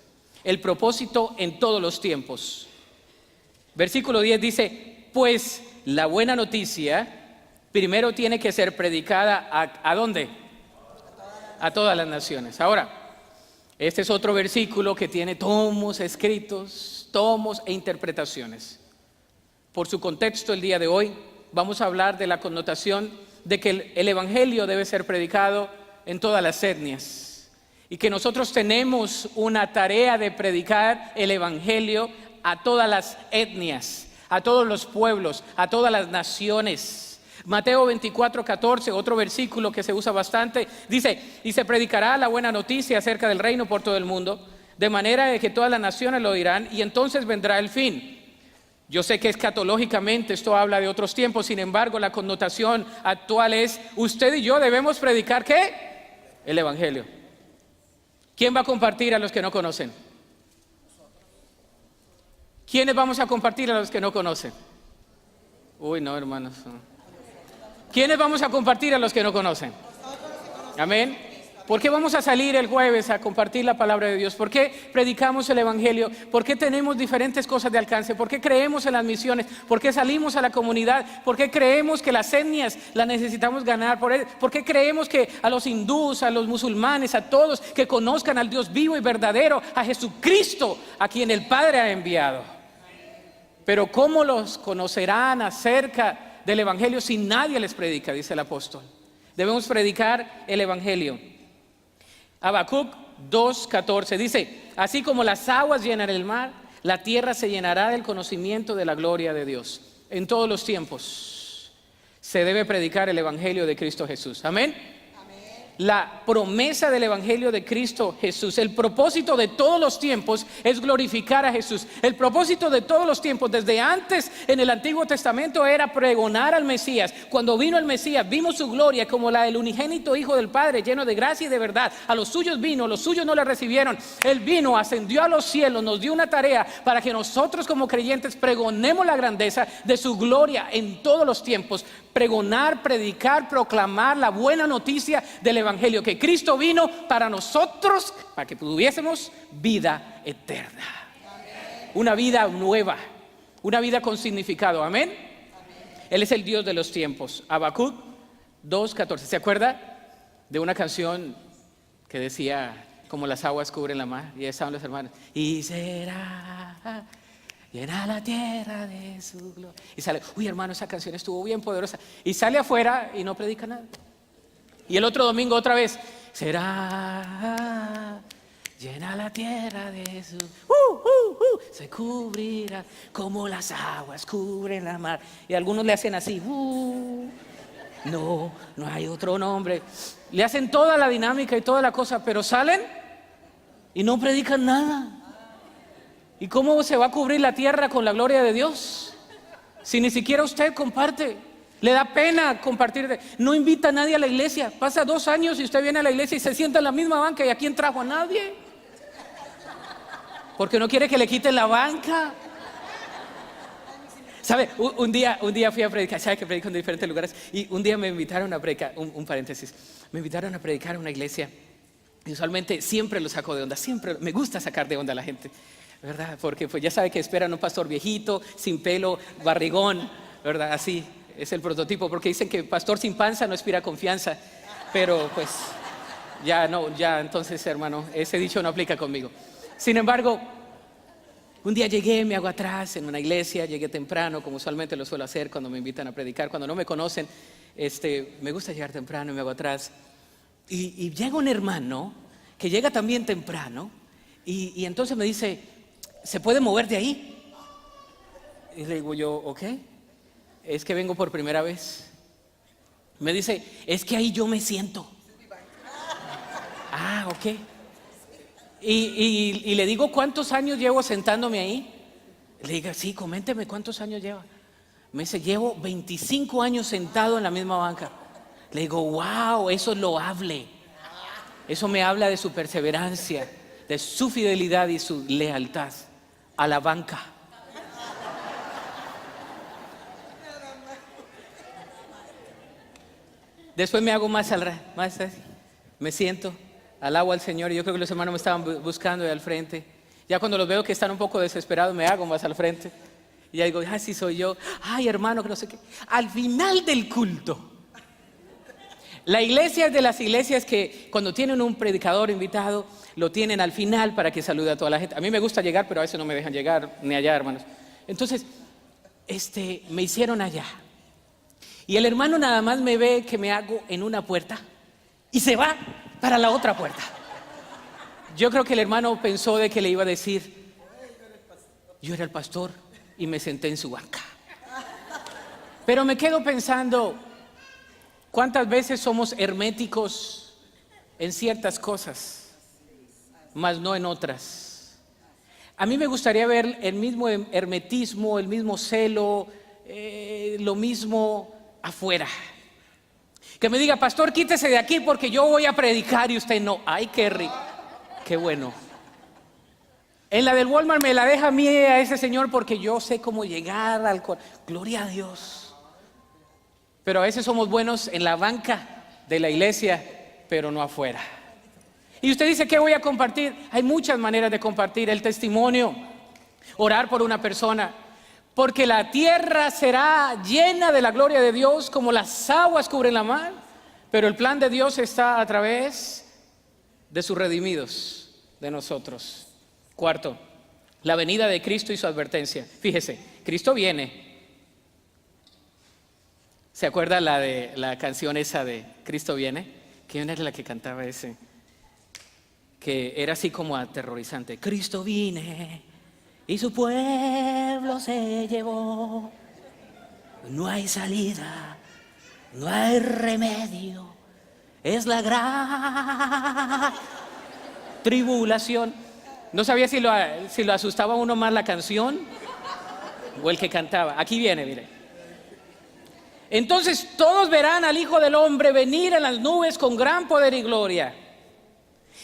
El propósito en todos los tiempos. Versículo 10 dice, pues la buena noticia primero tiene que ser predicada ¿a dónde? A todas las naciones. Ahora, este es otro versículo que tiene tomos escritos, tomos e interpretaciones. Por su contexto el día de hoy vamos a hablar de la connotación de que el evangelio debe ser predicado en todas las etnias. Y que nosotros tenemos una tarea de predicar el evangelio a todas las etnias, a todos los pueblos, a todas las naciones. Mateo 24:14, otro versículo que se usa bastante, dice, y se predicará la buena noticia acerca del reino por todo el mundo, de manera de que todas las naciones lo oirán, y entonces vendrá el fin. Yo sé que escatológicamente esto habla de otros tiempos, sin embargo la connotación actual es, usted y yo debemos predicar ¿qué? El evangelio. ¿Quién va a compartir a los que no conocen? ¿Quiénes vamos a compartir a los que no conocen? Uy, no, hermanos. ¿Quiénes vamos a compartir a los que no conocen? Amén. ¿Por qué vamos a salir el jueves a compartir la palabra de Dios? ¿Por qué predicamos el evangelio? ¿Por qué tenemos diferentes cosas de alcance? ¿Por qué creemos en las misiones? ¿Por qué salimos a la comunidad? ¿Por qué creemos que las etnias las necesitamos ganar? ¿Por qué creemos que a los hindús, a los musulmanes, a todos que conozcan al Dios vivo y verdadero, a Jesucristo, a quien el Padre ha enviado? Pero ¿cómo los conocerán acerca del evangelio si nadie les predica? Dice el apóstol. Debemos predicar el evangelio. Habacuc 2:14 dice, así como las aguas llenan el mar, la tierra se llenará del conocimiento de la gloria de Dios. En todos los tiempos se debe predicar el evangelio de Cristo Jesús. Amén. La promesa del evangelio de Cristo Jesús, el propósito de todos los tiempos es glorificar a Jesús. El propósito de todos los tiempos, desde antes en el Antiguo Testamento, era pregonar al Mesías. Cuando vino el Mesías, vimos su gloria como la del unigénito Hijo del Padre, lleno de gracia y de verdad. A los suyos vino, los suyos no le recibieron. Él vino, ascendió a los cielos, nos dio una tarea para que nosotros como creyentes pregonemos la grandeza de su gloria en todos los tiempos. Pregonar, predicar, proclamar la buena noticia del evangelio, que Cristo vino para nosotros, para que tuviésemos vida eterna. Amén. Una vida nueva, una vida con significado. Amén. Amén. Él es el Dios de los tiempos. Habacuc 2:14. ¿Se acuerda de una canción que decía como las aguas cubren la mar? Y estaban los hermanos. Y será llena la tierra de su gloria. Y sale, uy hermano, esa canción estuvo bien poderosa. Y sale afuera y no predica nada. Y el otro domingo otra vez, será llena la tierra de su se cubrirá como las aguas cubren la mar. Y algunos le hacen así, no hay otro nombre. Le hacen toda la dinámica y toda la cosa, pero salen y no predican nada. ¿Y cómo se va a cubrir la tierra con la gloria de Dios? Si ni siquiera usted comparte. Le da pena compartir. No invita a nadie a la iglesia. Pasa 2 años y usted viene a la iglesia y se sienta en la misma banca. ¿Y a quién trajo? A nadie. Porque no quiere que le quiten la banca. ¿Sabe? Un día fui a predicar. ¿Sabe que predico en diferentes lugares? Y un día me invitaron a predicar. Un paréntesis. Me invitaron a predicar en una iglesia. Y usualmente siempre lo saco de onda. Siempre me gusta sacar de onda a la gente, ¿verdad? Porque pues ya sabe que esperan un pastor viejito, sin pelo, barrigón, ¿verdad? Así es el prototipo, porque dicen que pastor sin panza no inspira confianza. Pero pues ya entonces, hermano, ese dicho no aplica conmigo. Sin embargo, un día llegué, me hago atrás en una iglesia, llegué temprano, como usualmente lo suelo hacer cuando me invitan a predicar. Cuando no me conocen, me gusta llegar temprano y me hago atrás. Y llega un hermano que llega también temprano y entonces me dice, ¿se puede mover de ahí? Y le digo yo, ok, es que vengo por primera vez. Me dice, es que ahí yo me siento. Ah, ok. Y le digo, ¿cuántos años llevo sentándome ahí? Le digo, sí, coménteme, ¿cuántos años lleva? Me dice, llevo 25 años sentado en la misma banca. Le digo, wow, eso es loable. Eso me habla de su perseverancia, de su fidelidad y su lealtad a la banca. Después me hago más así. Me siento, alabo al Señor, y yo creo que los hermanos me estaban buscando ahí al frente. Ya cuando los veo que están un poco desesperados, me hago más al frente. Y ya digo, sí soy yo. Ay, hermano, que no sé qué. Al final del culto. La iglesia es de las iglesias que cuando tienen un predicador invitado, lo tienen al final para que salude a toda la gente. A mí me gusta llegar, pero a veces no me dejan llegar, ni allá, hermanos. Entonces, me hicieron allá. Y el hermano nada más me ve que me hago en una puerta y se va para la otra puerta. Yo creo que el hermano pensó de que le iba a decir, yo era el pastor y me senté en su banca. Pero me quedo pensando, ¿cuántas veces somos herméticos en ciertas cosas, mas no en otras? A mí me gustaría ver el mismo hermetismo, el mismo celo, lo mismo afuera. Que me diga, pastor, quítese de aquí porque yo voy a predicar y usted no. Ay, qué rico, qué bueno. En la del Walmart me la deja a mí, a ese señor, porque yo sé cómo llegar al corazón. Gloria a Dios. Pero a veces somos buenos en la banca de la iglesia, pero no afuera. Y usted dice, ¿qué voy a compartir? Hay muchas maneras de compartir el testimonio. Orar por una persona. Porque la tierra será llena de la gloria de Dios como las aguas cubren la mar. Pero el plan de Dios está a través de sus redimidos, de nosotros. Cuarto, la venida de Cristo y su advertencia. Fíjese, Cristo viene. ¿Se acuerda la canción esa de Cristo viene? ¿Quién era la que cantaba ese? Que era así como aterrorizante. Cristo viene y su pueblo se llevó. No hay salida, no hay remedio. Es la gran tribulación. No sabía si lo asustaba a uno más la canción o el que cantaba. Aquí viene, mire. Entonces todos verán al Hijo del Hombre venir en las nubes con gran poder y gloria.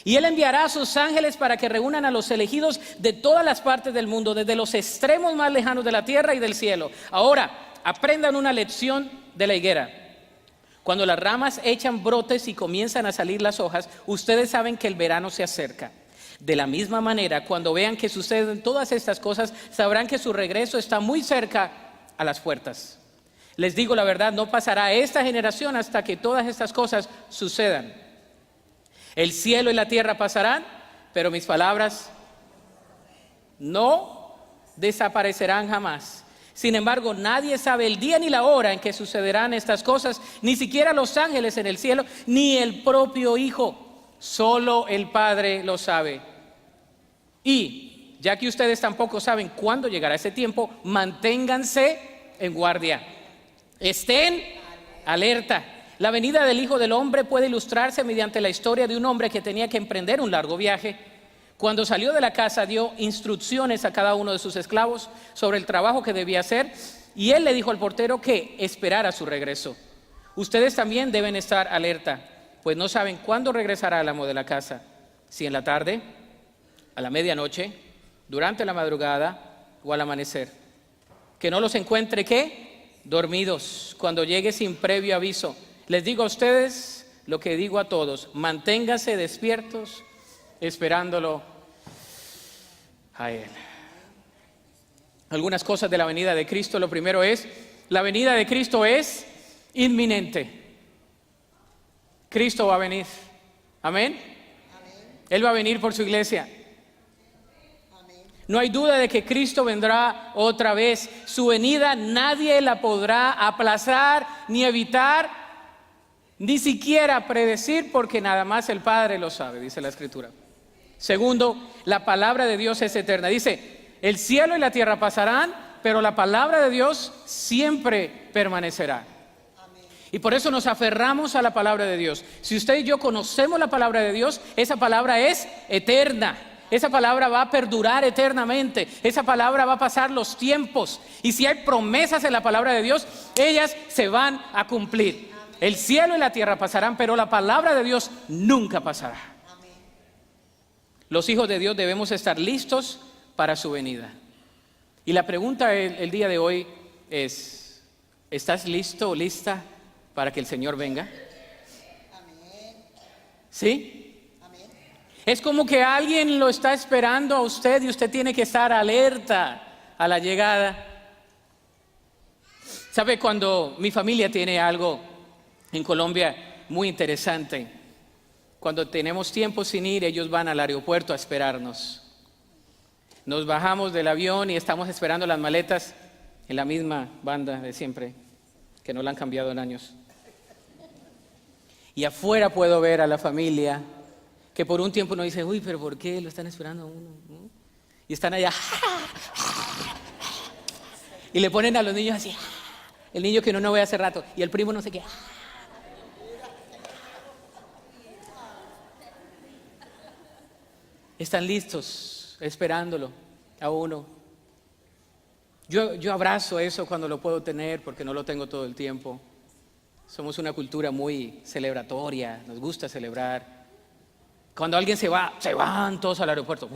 Y Él enviará a sus ángeles para que reúnan a los elegidos de todas las partes del mundo, desde los extremos más lejanos de la tierra y del cielo. Ahora, aprendan una lección de la higuera. Cuando las ramas echan brotes y comienzan a salir las hojas, ustedes saben que el verano se acerca. De la misma manera, cuando vean que suceden todas estas cosas, sabrán que su regreso está muy cerca a las puertas. Les digo la verdad, no pasará esta generación hasta que todas estas cosas sucedan. El cielo y la tierra pasarán, pero mis palabras no desaparecerán jamás. Sin embargo, nadie sabe el día ni la hora en que sucederán estas cosas, ni siquiera los ángeles en el cielo, ni el propio Hijo. Solo el Padre lo sabe. Y ya que ustedes tampoco saben cuándo llegará ese tiempo, manténganse en guardia. Estén alerta. La venida del Hijo del Hombre puede ilustrarse mediante la historia de un hombre que tenía que emprender un largo viaje. Cuando salió de la casa dio instrucciones a cada uno de sus esclavos sobre el trabajo que debía hacer, y él le dijo al portero que esperara su regreso. Ustedes también deben estar alerta, pues no saben cuándo regresará el amo de la casa, si en la tarde, a la medianoche, durante la madrugada o al amanecer. Que no los encuentre, ¿qué? Dormidos, cuando llegue sin previo aviso. Les digo a ustedes lo que digo a todos: manténganse despiertos esperándolo a Él. Algunas cosas de la venida de Cristo. Lo primero es, la venida de Cristo es inminente. Cristo va a venir. Amén. Él va a venir por su iglesia. No hay duda de que Cristo vendrá otra vez. Su venida nadie la podrá aplazar ni evitar, ni siquiera predecir, porque nada más el Padre lo sabe, dice la Escritura. Segundo, la palabra de Dios es eterna. Dice, el cielo y la tierra pasarán, pero la palabra de Dios siempre permanecerá. Y por eso nos aferramos a la palabra de Dios. Si usted y yo conocemos la palabra de Dios, esa palabra es eterna. Esa palabra va a perdurar eternamente. Esa palabra va a pasar los tiempos. Y si hay promesas en la palabra de Dios, ellas se van a cumplir. El cielo y la tierra pasarán, pero la palabra de Dios nunca pasará. Los hijos de Dios debemos estar listos para su venida. Y la pregunta el día de hoy es, ¿estás listo o lista para que el Señor venga? ¿Sí? Es como que alguien lo está esperando a usted y usted tiene que estar alerta a la llegada. ¿Sabe? Cuando mi familia tiene algo en Colombia muy interesante, cuando tenemos tiempo sin ir, ellos van al aeropuerto a esperarnos. Nos bajamos del avión y estamos esperando las maletas en la misma banda de siempre, que no la han cambiado en años. Y afuera puedo ver a la familia que por un tiempo nos dice, uy, pero ¿por qué lo están esperando a uno? Y están allá. Y le ponen a los niños así. El niño que no ve hace rato. Y el primo no sé qué. Están listos, esperándolo a uno. Yo abrazo eso cuando lo puedo tener, porque no lo tengo todo el tiempo. Somos una cultura muy celebratoria, nos gusta celebrar. Cuando alguien se van todos al aeropuerto.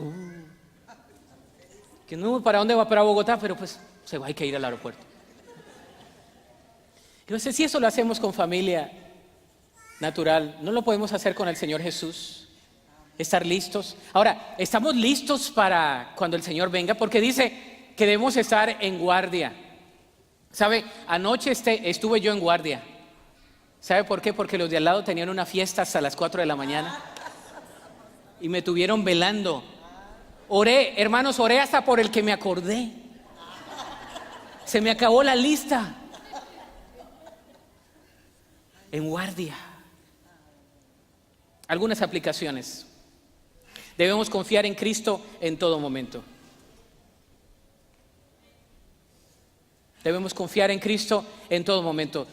Que no, ¿para dónde va? Para Bogotá, pero pues hay que ir al aeropuerto. No sé si eso lo hacemos con familia natural, ¿no lo podemos hacer con el Señor Jesús? Estar listos. Ahora, ¿estamos listos para cuando el Señor venga? Porque dice que debemos estar en guardia. ¿Sabe? Anoche estuve yo en guardia. ¿Sabe por qué? Porque los de al lado tenían una fiesta hasta las 4 de la mañana. Y me tuvieron velando. Oré, hermanos, oré hasta por el que me acordé. Se me acabó la lista. En guardia. Algunas aplicaciones. Debemos confiar en Cristo en todo momento. Debemos confiar en Cristo en todo momento.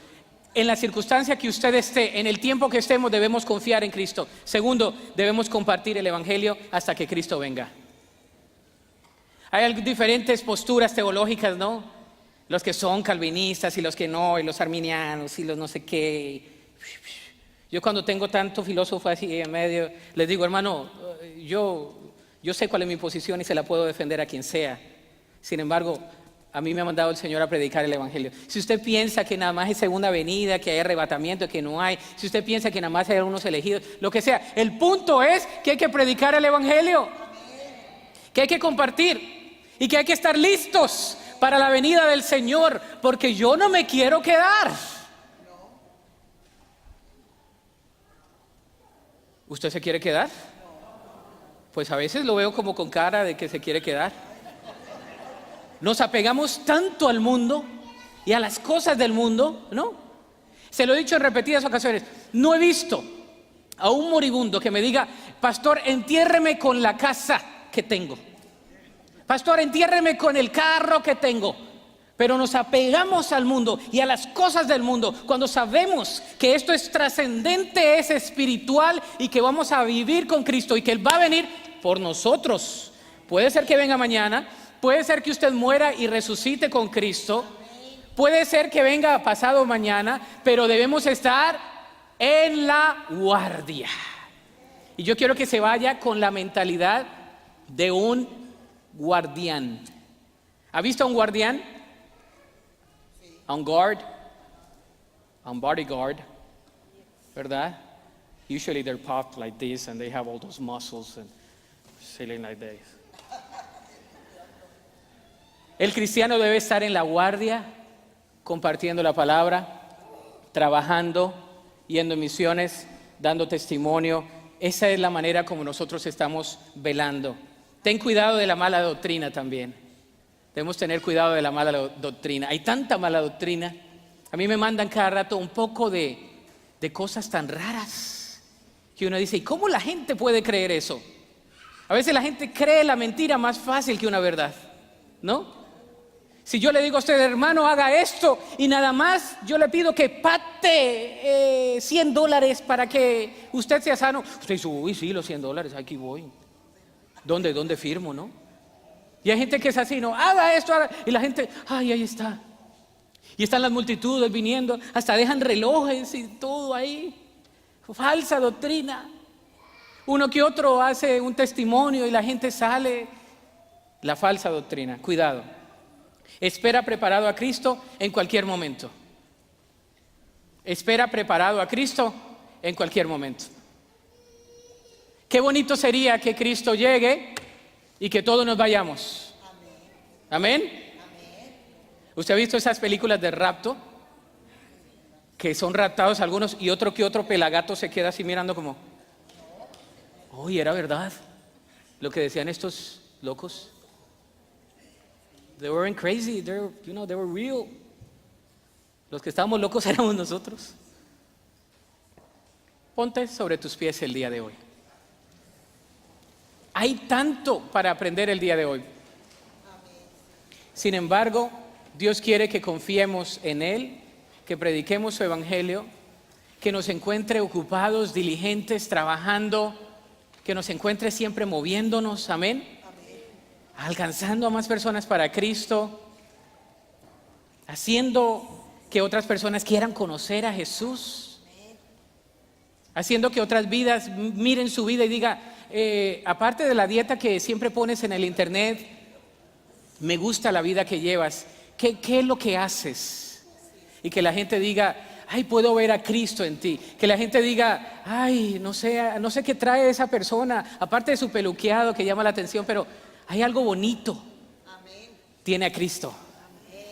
En la circunstancia que usted esté, en el tiempo que estemos, debemos confiar en Cristo. Segundo, debemos compartir el Evangelio hasta que Cristo venga. Hay diferentes posturas teológicas, ¿no? Los que son calvinistas y los que no, y los arminianos y los no sé qué. Yo cuando tengo tanto filósofo así en medio, les digo, hermano, yo sé cuál es mi posición y se la puedo defender a quien sea. Sin embargo, a mí me ha mandado el Señor a predicar el Evangelio. Si usted piensa que nada más es segunda venida, que hay arrebatamiento, que no hay, si usted piensa que nada más hay unos elegidos, lo que sea, el punto es que hay que predicar el Evangelio, que hay que compartir y que hay que estar listos para la venida del Señor, porque yo no me quiero quedar. ¿Usted se quiere quedar? Pues a veces lo veo como con cara de que se quiere quedar. Nos apegamos tanto al mundo y a las cosas del mundo, ¿no? Se lo he dicho en repetidas ocasiones. No he visto a un moribundo que me diga, pastor, entiérreme con la casa que tengo. Pastor, entiérreme con el carro que tengo. Pero nos apegamos al mundo y a las cosas del mundo cuando sabemos que esto es trascendente, es espiritual y que vamos a vivir con Cristo y que Él va a venir por nosotros. Puede ser que venga mañana. Puede ser que usted muera y resucite con Cristo. Puede ser que venga pasado mañana, pero debemos estar en la guardia. Y yo quiero que se vaya con la mentalidad de un guardián. ¿Ha visto a un guardián? A un guard, a un bodyguard, ¿verdad? Usually they're puffed like this and they have all those muscles and sailing like this. El cristiano debe estar en la guardia, compartiendo la palabra, trabajando, yendo en misiones, dando testimonio. Esa es la manera como nosotros estamos velando. Ten cuidado de la mala doctrina también. Debemos tener cuidado de la mala doctrina. Hay tanta mala doctrina. A mí me mandan cada rato un poco de cosas tan raras que uno dice, ¿y cómo la gente puede creer eso? A veces la gente cree la mentira más fácil que una verdad, ¿no? Si yo le digo a usted, hermano, haga esto y nada más, yo le pido que pacte $100 para que usted sea sano. Usted dice, uy, sí, los $100, aquí voy. ¿Dónde firmo, no? Y hay gente que es así, no, haga esto, haga. Y la gente, ay, ahí está. Y están las multitudes viniendo, hasta dejan relojes y todo ahí. Falsa doctrina. Uno que otro hace un testimonio y la gente sale. La falsa doctrina, cuidado. Espera preparado a Cristo en cualquier momento. Espera preparado a Cristo en cualquier momento. Qué bonito sería que Cristo llegue y que todos nos vayamos. Amén. ¿Usted ha visto esas películas de rapto? Que son raptados algunos y otro que otro pelagato se queda así mirando como, uy, era verdad lo que decían estos locos. They weren't crazy, they were real. Los que estábamos locos éramos nosotros. Ponte sobre tus pies el día de hoy. Hay tanto para aprender el día de hoy. Sin embargo, Dios quiere que confiemos en Él, que prediquemos su evangelio, que nos encuentre ocupados, diligentes, trabajando, que nos encuentre siempre moviéndonos, amén, alcanzando a más personas para Cristo, haciendo que otras personas quieran conocer a Jesús, haciendo que otras vidas miren su vida y digan, aparte de la dieta que siempre pones en el internet, me gusta la vida que llevas, ¿qué es lo que haces? Y que la gente diga, ay, puedo ver a Cristo en ti. Que la gente diga, ay, no sé qué trae esa persona, aparte de su peluqueado que llama la atención, pero hay algo bonito. Tiene a Cristo.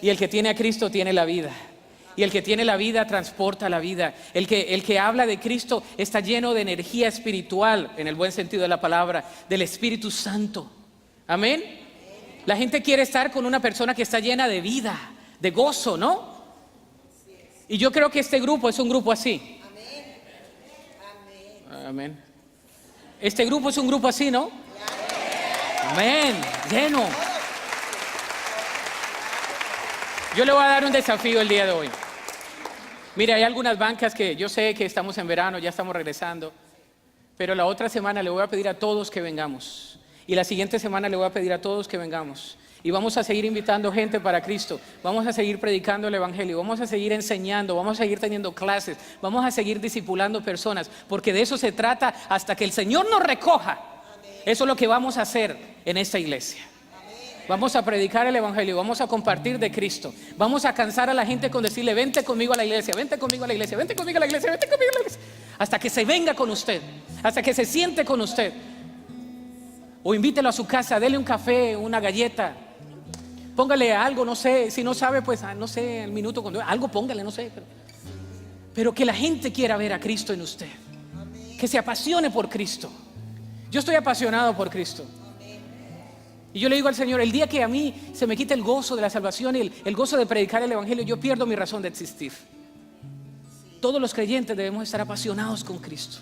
Y el que tiene a Cristo tiene la vida. Y el que tiene la vida transporta la vida. El que habla de Cristo está lleno de energía espiritual, en el buen sentido de la palabra, del Espíritu Santo. Amén. La gente quiere estar con una persona que está llena de vida, de gozo, ¿no? Y yo creo que este grupo es un grupo así. Amén. Este grupo es un grupo así, ¿no? Amén. Lleno. Yo le voy a dar un desafío el día de hoy. Mire, hay algunas bancas que yo sé que estamos en verano, ya estamos regresando, pero la otra semana le voy a pedir a todos que vengamos. Y la siguiente semana le voy a pedir a todos que vengamos. Y vamos a seguir invitando gente para Cristo. Vamos a seguir predicando el evangelio. Vamos a seguir enseñando. Vamos a seguir teniendo clases. Vamos a seguir discipulando personas. Porque de eso se trata hasta que el Señor nos recoja. Eso es lo que vamos a hacer en esta iglesia. Vamos a predicar el evangelio. Vamos a compartir de Cristo. Vamos a cansar a la gente con decirle, vente conmigo a la iglesia. Vente conmigo a la iglesia. Vente conmigo a la iglesia. Vente conmigo a la iglesia. Hasta que se venga con usted. Hasta que se siente con usted. O invítelo a su casa, dele un café, una galleta, póngale algo, no sé, si no sabe, pues no sé, el minuto, algo póngale, no sé. Pero que la gente quiera ver a Cristo en usted, que se apasione por Cristo. Yo estoy apasionado por Cristo. Y yo le digo al Señor, el día que a mí se me quite el gozo de la salvación y el gozo de predicar el evangelio, yo pierdo mi razón de existir. Todos los creyentes debemos estar apasionados con Cristo.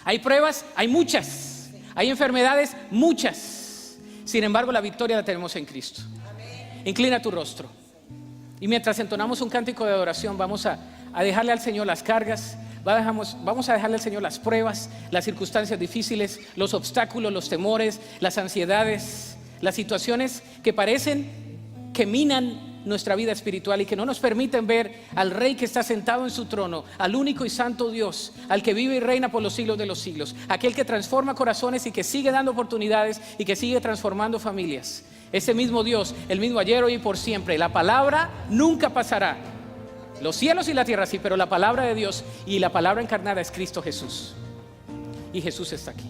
Hay pruebas, hay muchas. Hay enfermedades, muchas. Sin embargo, la victoria la tenemos en Cristo. Inclina tu rostro. Y mientras entonamos un cántico de adoración, vamos a dejarle al Señor las cargas. Vamos a dejarle al Señor las pruebas, las circunstancias difíciles, los obstáculos, los temores, las ansiedades, las situaciones que parecen que minan nuestra vida espiritual y que no nos permiten ver al Rey que está sentado en su trono, al único y santo Dios, al que vive y reina por los siglos de los siglos, aquel que transforma corazones y que sigue dando oportunidades y que sigue transformando familias. Ese mismo Dios, el mismo ayer, hoy y por siempre. La palabra nunca pasará. Los cielos y la tierra sí, pero la palabra de Dios y la palabra encarnada es Cristo Jesús. Y Jesús está aquí.